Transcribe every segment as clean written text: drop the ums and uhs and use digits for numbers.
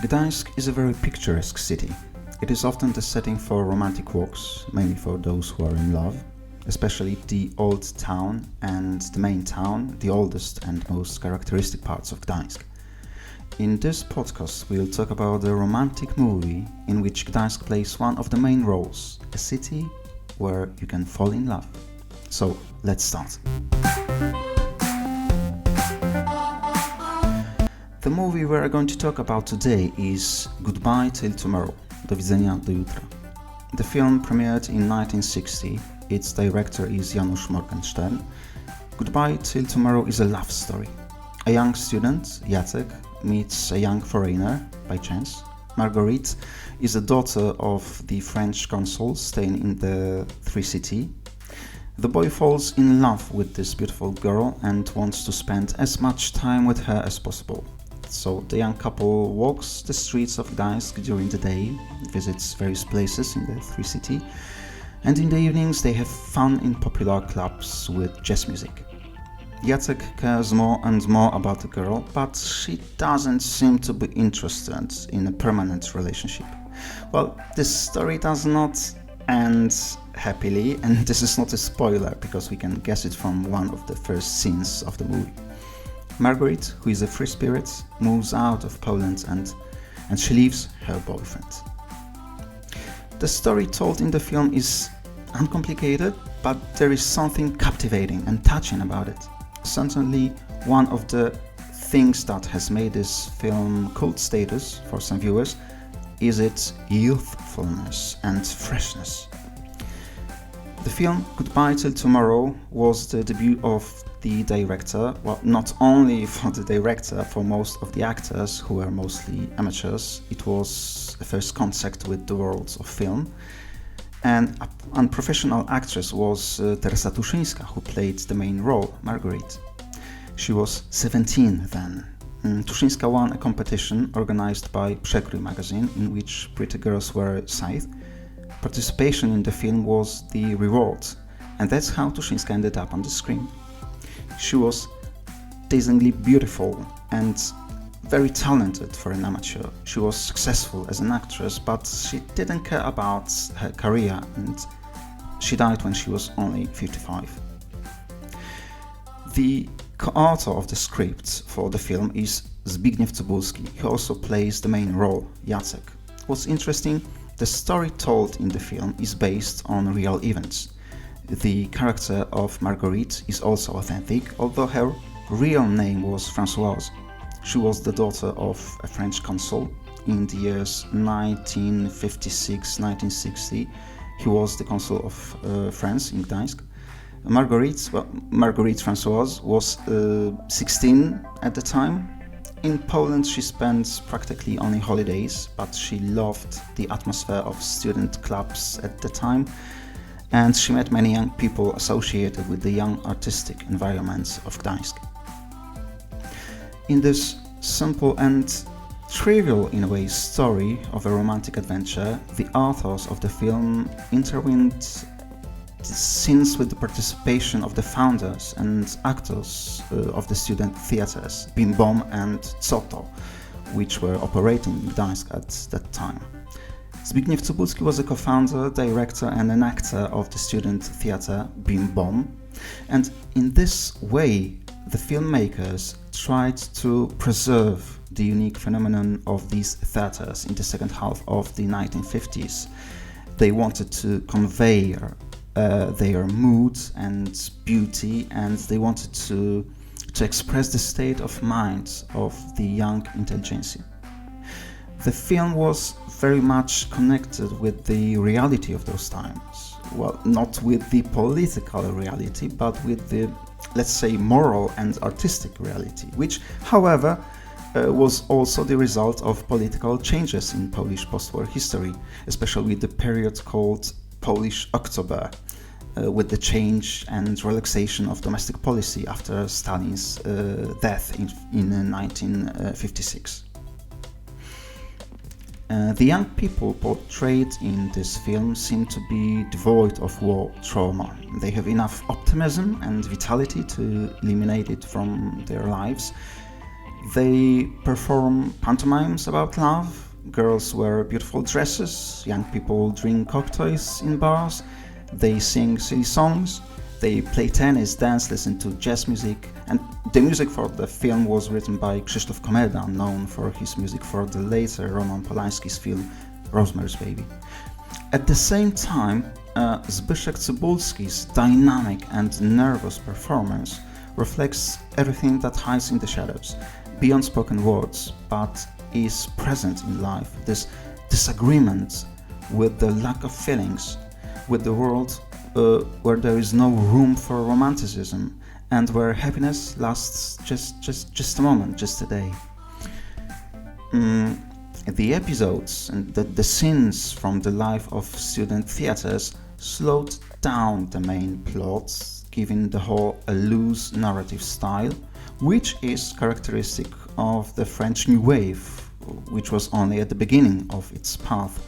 Gdańsk is a very picturesque city. It is often the setting for romantic walks, mainly for those who are in love, especially the old town and the main town, the oldest and most characteristic parts of Gdańsk. In this podcast, we'll talk about a romantic movie in which Gdańsk plays one of the main roles, a city where you can fall in love. So, let's start. The movie we are going to talk about today is Goodbye Till Tomorrow, Do widzenia do jutra. The film premiered in 1960. Its director is Janusz Morgenstern. Goodbye Till Tomorrow is a love story. A young student, Jacek, meets a young foreigner by chance. Marguerite is a daughter of the French consul staying in the Three City. The boy falls in love with this beautiful girl and wants to spend as much time with her as possible. So the young couple walks the streets of Gdańsk during the day, visits various places in the Three City, and in the evenings they have fun in popular clubs with jazz music. Jacek cares more and more about the girl, but she doesn't seem to be interested in a permanent relationship. Well, this story does not end happily, and this is not a spoiler because we can guess it from one of the first scenes of the movie. Marguerite, who is a free spirit, moves out of Poland and she leaves her boyfriend. The story told in the film is uncomplicated, but there is something captivating and touching about it. Certainly, one of the things that has made this film cult status for some viewers is its youthfulness and freshness. The film Goodbye Till Tomorrow was the debut of the director, well, not only for the director, for most of the actors who were mostly amateurs. It was the first contact with the world of film. And a unprofessional actress was Teresa Tuszyńska, who played the main role, Marguerite. She was 17 then. Tuszyńska won a competition organized by Przekrój magazine, in which pretty girls were scythed. Participation in the film was the reward, and that's how Tuszyńska ended up on the screen. She was dazzlingly beautiful and very talented for an amateur. She was successful as an actress, but she didn't care about her career, and she died when she was only 55. The co-author of the script for the film is Zbigniew Cybulski. He also plays the main role, Jacek. What's interesting, the story told in the film is based on real events. The character of Marguerite is also authentic, although her real name was Françoise. She was the daughter of a French consul in the years 1956-1960. He was the consul of France in Gdańsk. Marguerite Françoise was 16 at the time. In Poland she spent practically only holidays, but she loved the atmosphere of student clubs at the time, and she met many young people associated with the young artistic environments of Gdańsk. In this simple and trivial in a way story of a romantic adventure, the authors of the film intertwined scenes with the participation of the founders and actors of the student theatres, Bim Bom and Zoto, which were operating in Gdańsk at that time. Zbigniew Cybulski was a co-founder, director and an actor of the student theatre Bim Bom, and in this way the filmmakers tried to preserve the unique phenomenon of these theatres in the second half of the 1950s. They wanted to convey their mood and beauty, and they wanted to express the state of mind of the young intelligentsia. The film was very much connected with the reality of those times. Well, not with the political reality, but with the, let's say, moral and artistic reality, which, however, was also the result of political changes in Polish post-war history, especially the period called Polish October, with the change and relaxation of domestic policy after Stalin's death in 1956. The young people portrayed in this film seem to be devoid of war trauma. They have enough optimism and vitality to eliminate it from their lives. They perform pantomimes about love. Girls wear beautiful dresses, young people drink cocktails in bars, they sing silly songs, they play tennis, dance, listen to jazz music, and the music for the film was written by Krzysztof Komeda, known for his music for the later Roman Polanski's film Rosemary's Baby. At the same time, Zbyszek Cybulski's dynamic and nervous performance reflects everything that hides in the shadows, beyond spoken words, but is present in life. This disagreement with the lack of feelings, with the world where there is no room for romanticism, and where happiness lasts just a moment, just a day. The episodes and the scenes from the life of student theaters slowed down the main plots, giving the whole a loose narrative style, which is characteristic of the French New Wave, which was only at the beginning of its path.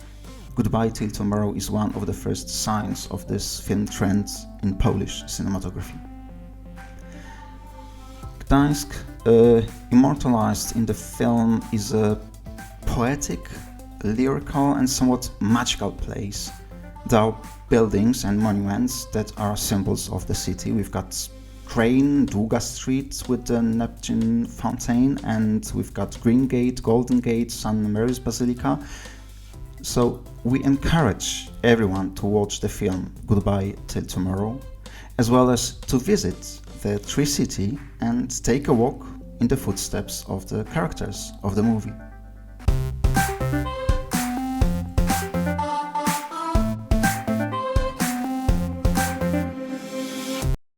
Goodbye Till Tomorrow is one of the first signs of this film trend in Polish cinematography. Gdańsk, immortalized in the film, is a poetic, lyrical and somewhat magical place. There are buildings and monuments that are symbols of the city. We've got Crane, Długa Street with the Neptune Fountain, and we've got Green Gate, Golden Gate, St. Mary's Basilica. So we encourage everyone to watch the film Goodbye Till Tomorrow, as well as to visit the Tree City and take a walk in the footsteps of the characters of the movie.